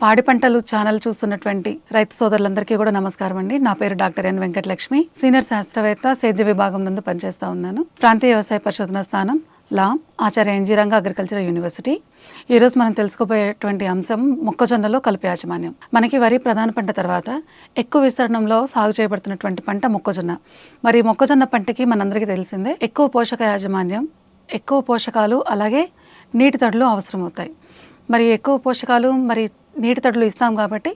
పాడి పంటలు ఛానల్ చూస్తున్నటువంటి రైతు సోదరులందరికీ కూడా నమస్కారం అండి. నా పేరు డాక్టర్ ఎన్ వెంకటలక్ష్మి, సీనియర్ శాస్త్రవేత్త, సేద్య విభాగం నందు పనిచేస్తూ ఉన్నాను. ప్రాంతీయ వ్యవసాయ పరిశోధన స్థానం లామ్, ఆచార్య ఎన్జీ రంగా అగ్రికల్చరల్ యూనివర్సిటీ. ఈరోజు మనం తెలుసుకోబోయేటువంటి అంశం మొక్కజొన్నలో కలుపు యాజమాన్యం. మనకి వరి ప్రధాన పంట తర్వాత ఎక్కువ విస్తీర్ణంలో సాగు చేయబడుతున్నటువంటి పంట మొక్కజొన్న. మరి మొక్కజొన్న పంటకి మనందరికీ తెలిసిందే ఎక్కువ పోషక యాజమాన్యం, ఎక్కువ పోషకాలు, అలాగే నీటి తడులు అవసరమవుతాయి. మరి ఎక్కువ పోషకాలు, మరి నీటి తడులు ఇస్తాం కాబట్టి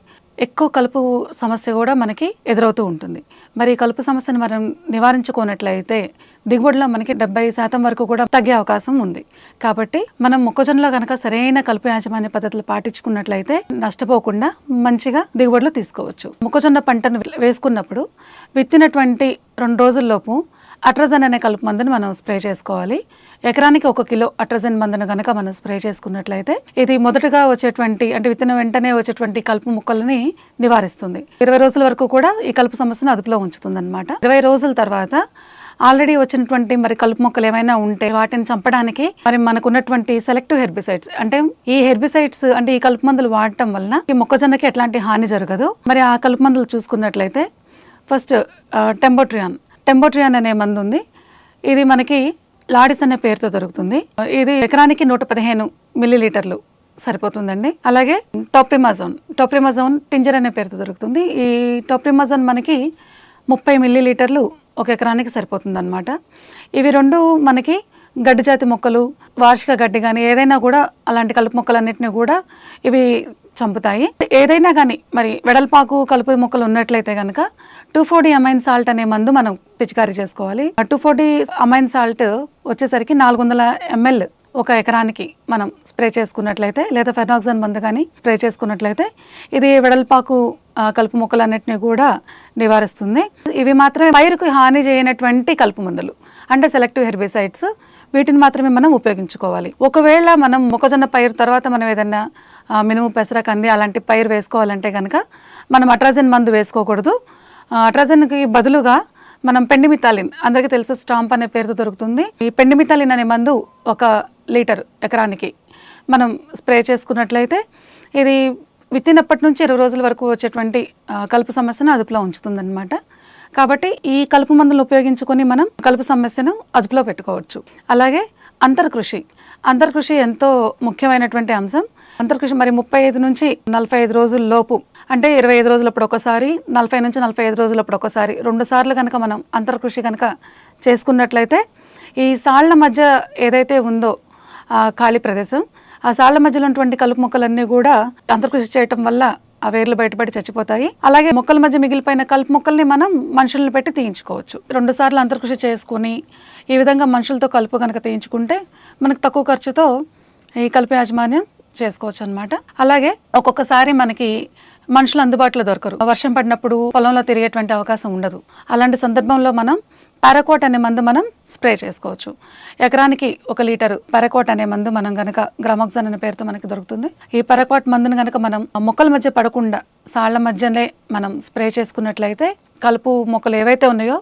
ఎక్కువ కలుపు సమస్య కూడా మనకి ఎదురవుతూ ఉంటుంది. మరి కలుపు సమస్యను మనం నివారించుకున్నట్లయితే దిగుబడిలో మనకి 70% వరకు కూడా తగ్గే అవకాశం ఉంది. కాబట్టి మనం మొక్కజొన్నలో కనుక సరైన కలుపు యాజమాన్య పద్ధతులు పాటించుకున్నట్లయితే నష్టపోకుండా మంచిగా దిగుబడులు తీసుకోవచ్చు. మొక్కజొన్న పంటను వేసుకున్నప్పుడు విత్తినటువంటి 2 రోజుల్లోపు అట్రజన్ అనే కలుపు మందును మనం స్ప్రే చేసుకోవాలి. ఎకరానికి 1 కిలో అట్రజన్ మందును కనుక మనం స్ప్రే చేసుకున్నట్లయితే ఇది మొదటగా వచ్చేటువంటి, అంటే విత్తనం వెంటనే వచ్చేటువంటి కలుపు మొక్కలని నివారిస్తుంది. 20 రోజుల వరకు కూడా ఈ కలుపు సమస్యను అదుపులో ఉంచుతుంది అనమాట. 20 రోజుల తర్వాత ఆల్రెడీ వచ్చినటువంటి మరి కలుపు మొక్కలు ఏమైనా ఉంటే వాటిని చంపడానికి మరి మనకు ఉన్నటువంటి సెలెక్టివ్ హెర్బిసైడ్స్, అంటే ఈ హెర్బిసైడ్స్ అంటే ఈ కలుపు మందులు వాడటం వలన ఈ మొక్కజొన్నకి ఎట్లాంటి హాని జరగదు. మరి ఆ కలుపు మందులు చూసుకున్నట్లయితే ఫస్ట్ టెంబోట్రియాన్ అనే మందు ఉంది. ఇది మనకి లాడిస్ అనే పేరుతో దొరుకుతుంది. ఇది ఎకరానికి 115 మిల్లీలీటర్లు సరిపోతుందండి. అలాగే టోప్రిమాజోన్ టింజర్ అనే పేరుతో దొరుకుతుంది. ఈ టోప్రిమాజోన్ మనకి 30 మిల్లీలీటర్లు ఒక ఎకరానికి సరిపోతుంది అనమాట. ఇవి రెండు మనకి గడ్డి జాతి మొక్కలు, వార్షిక గడ్డి కానీ ఏదైనా కూడా అలాంటి కలుపు మొక్కలన్నింటినీ కూడా ఇవి చంపుతాయి. ఏదైనా కానీ మరి వెడల్పాకు కలుపు మొక్కలు ఉన్నట్లయితే కనుక 2,4-D అమైన్ సాల్ట్ అనే మందు మనం పిచికారీ చేసుకోవాలి. 2,4-D అమైన్ సాల్ట్ వచ్చేసరికి 400 ml ఒక ఎకరానికి మనం స్ప్రే చేసుకున్నట్లయితే, లేదా ఫెర్నాక్సాన్ మందు కానీ స్ప్రే చేసుకున్నట్లయితే ఇది వెడల్పాకు కలుపు మొక్కలన్నింటినీ కూడా నివారిస్తుంది. ఇవి మాత్రమే పైరుకు హాని చేయనటువంటి కలుపు మందులు, అంటే సెలెక్టివ్ హెర్బిసైడ్స్. వీటిని మాత్రమే మనం ఉపయోగించుకోవాలి. ఒకవేళ మనం మొక్కజొన్న పైరు తర్వాత మనం ఏదైనా మినుము, పెసర, కంది అలాంటి పైరు వేసుకోవాలంటే కనుక మనం అట్రాజన్ మందు వేసుకోకూడదు. అట్రాజన్కి బదులుగా మనం పెండిమిథాలిన్, అందరికీ తెలుసు స్టాంప్ అనే పేరుతో దొరుకుతుంది. ఈ పెండిమిథాలిన్ అనే మందు 1 లీటర్ ఎకరానికి మనం స్ప్రే చేసుకున్నట్లయితే ఇది విత్తినప్పటి నుంచి 20 రోజుల వరకు వచ్చేటువంటి కలుపు సమస్యను అదుపులో ఉంచుతుందన్నమాట. కాబట్టి ఈ కలుపు మందులు ఉపయోగించుకొని మనం కలుపు సమస్యను అదుపులో పెట్టుకోవచ్చు. అలాగే అంతర్కృషి ఎంతో ముఖ్యమైనటువంటి అంశం. అంతర్కృషి మరి 35 నుంచి 45 రోజుల లోపు, అంటే 25 రోజులప్పుడు ఒకసారి, 40 నుంచి 45 రోజులప్పుడు ఒకసారి, 2 సార్లు కనుక మనం అంతర్కృషి కనుక చేసుకున్నట్లయితే ఈ సాళ్ల మధ్య ఏదైతే ఉందో ఆ ఖాళీ ప్రదేశం, ఆ సాళ్ల మధ్యలో ఉన్నటువంటి కలుపు మొక్కలన్నీ కూడా అంతర్కృషి చేయటం వల్ల ఆ వేర్లు బయటపడి చచ్చిపోతాయి. అలాగే మొక్కల మధ్య మిగిలిపోయిన కలుపు మొక్కల్ని మనం మనుషులను పెట్టి తీయించుకోవచ్చు. 2 సార్లు అంతర్కృషి చేసుకుని ఈ విధంగా మనుషులతో కలుపు కనుక తీయించుకుంటే మనకు తక్కువ ఖర్చుతో ఈ కలుపు యాజమాన్యం చేసుకోవచ్చు అనమాట. అలాగే ఒక్కొక్కసారి మనకి మనుషులు అందుబాటులో దొరకరు. వర్షం పడినప్పుడు పొలంలో తిరిగేటువంటి అవకాశం ఉండదు. అలాంటి సందర్భంలో మనం పారాకోట్ అనే మందు మనం స్ప్రే చేసుకోవచ్చు. ఎకరానికి 1 లీటర్ పారాకోట్ అనే మందు మనం కనుక గ్రామాక్సాన్ అనే పేరుతో మనకి దొరుకుతుంది. ఈ పారాకోట్ మందును కనుక మనం మొక్కల మధ్య పడకుండా సాళ్ల మధ్యనే మనం స్ప్రే చేసుకున్నట్లయితే కలుపు మొక్కలు ఏవైతే ఉన్నాయో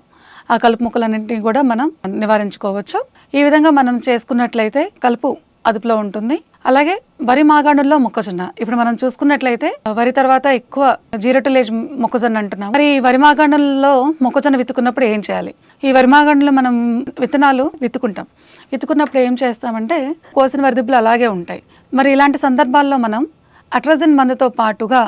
ఆ కలుపు మొక్కలన్నింటినీ కూడా మనం నివారించుకోవచ్చు. ఈ విధంగా మనం చేసుకున్నట్లయితే కలుపు అదుపులో ఉంటుంది. అలాగే వరి మాగాణుల్లో మొక్కజొన్న, ఇప్పుడు మనం చూసుకున్నట్లయితే వరి తర్వాత ఎక్కువ 0 టిలేజ్ మొక్కజొన్న అంటున్నాం. మరి వరి మాగాణుల్లో మొక్కజొన్న విత్తుకున్నప్పుడు ఏం చేయాలి? ఈ వరి మాగాణుల్లో మనం విత్తనాలు విత్తుకున్నప్పుడు ఏం చేస్తామంటే కోసిన వరిదిబ్బలు అలాగే ఉంటాయి. మరి ఇలాంటి సందర్భాల్లో మనం అట్రజన్ మందుతో పాటుగా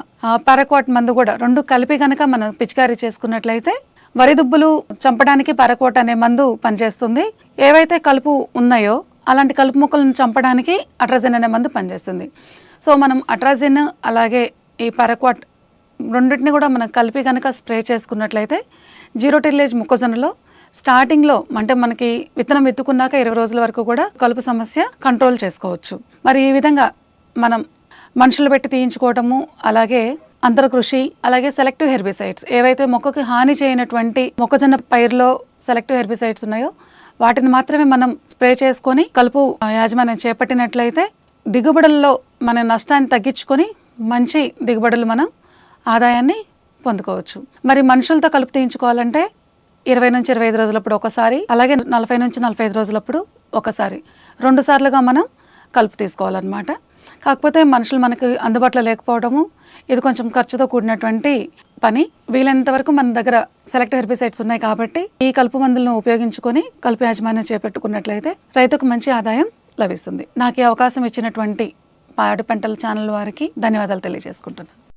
పారాక్వాట్ మందు కూడా 2 కలిపి కనుక మనం పిచికారీ చేసుకున్నట్లయితే వరి దుబ్బులు చంపడానికి పారాక్వాట్ అనే మందు పనిచేస్తుంది. ఏవైతే కలుపు ఉన్నాయో అలాంటి కలుపు మొక్కలను చంపడానికి అట్రాజిన్ అనే మందు పనిచేస్తుంది. సో మనం అట్రాజిన్ అలాగే ఈ పారాక్వాట్ రెండింటిని కూడా మనం కలిపి కనుక స్ప్రే చేసుకున్నట్లయితే 0 టిలేజ్ మొక్కజొన్నలో స్టార్టింగ్లో, అంటే మనకి విత్తనం విత్తుకున్నాక 20 రోజుల వరకు కూడా కలుపు సమస్య కంట్రోల్ చేసుకోవచ్చు. మరి ఈ విధంగా మనం మనుషులు పెట్టి తీయించుకోవటము, అలాగే అంతర్కృషి, అలాగే సెలెక్టివ్ హెర్బిసైడ్స్, ఏవైతే మొక్కకి హాని చేయనటువంటి మొక్కజొన్న పైరులో సెలెక్టివ్ హెర్బిసైడ్స్ ఉన్నాయో వాటిని మాత్రమే మనం స్ప్రే చేసుకొని కలుపు యాజమాన్యం చేపట్టినట్లయితే దిగుబడుల్లో మన నష్టాన్ని తగ్గించుకొని మంచి దిగుబడులు మనం ఆదాయాన్ని పొందుకోవచ్చు. మరి మనుషులతో కలుపు తీయించుకోవాలంటే 20 నుంచి 25 రోజులప్పుడు ఒకసారి, అలాగే 40 నుంచి 45 రోజులప్పుడు ఒకసారి, 2 సార్లుగా మనం కలుపు తీసుకోవాలన్నమాట. కాకపోతే మనుషులు మనకి అందుబాటులో లేకపోవడము, ఇది కొంచెం ఖర్చుతో కూడినటువంటి పని. వీలైనంత వరకు మన దగ్గర సెలెక్ట్ హెర్బిసైడ్స్ ఉన్నాయి కాబట్టి ఈ కలుపు మందులను ఉపయోగించుకొని కలుపు యాజమాన్యం చేపట్టుకున్నట్లయితే రైతుకు మంచి ఆదాయం లభిస్తుంది. నాకు ఈ అవకాశం ఇచ్చినటువంటి పాడి పంటల ఛానల్ వారికి ధన్యవాదాలు తెలియజేసుకుంటున్నాను.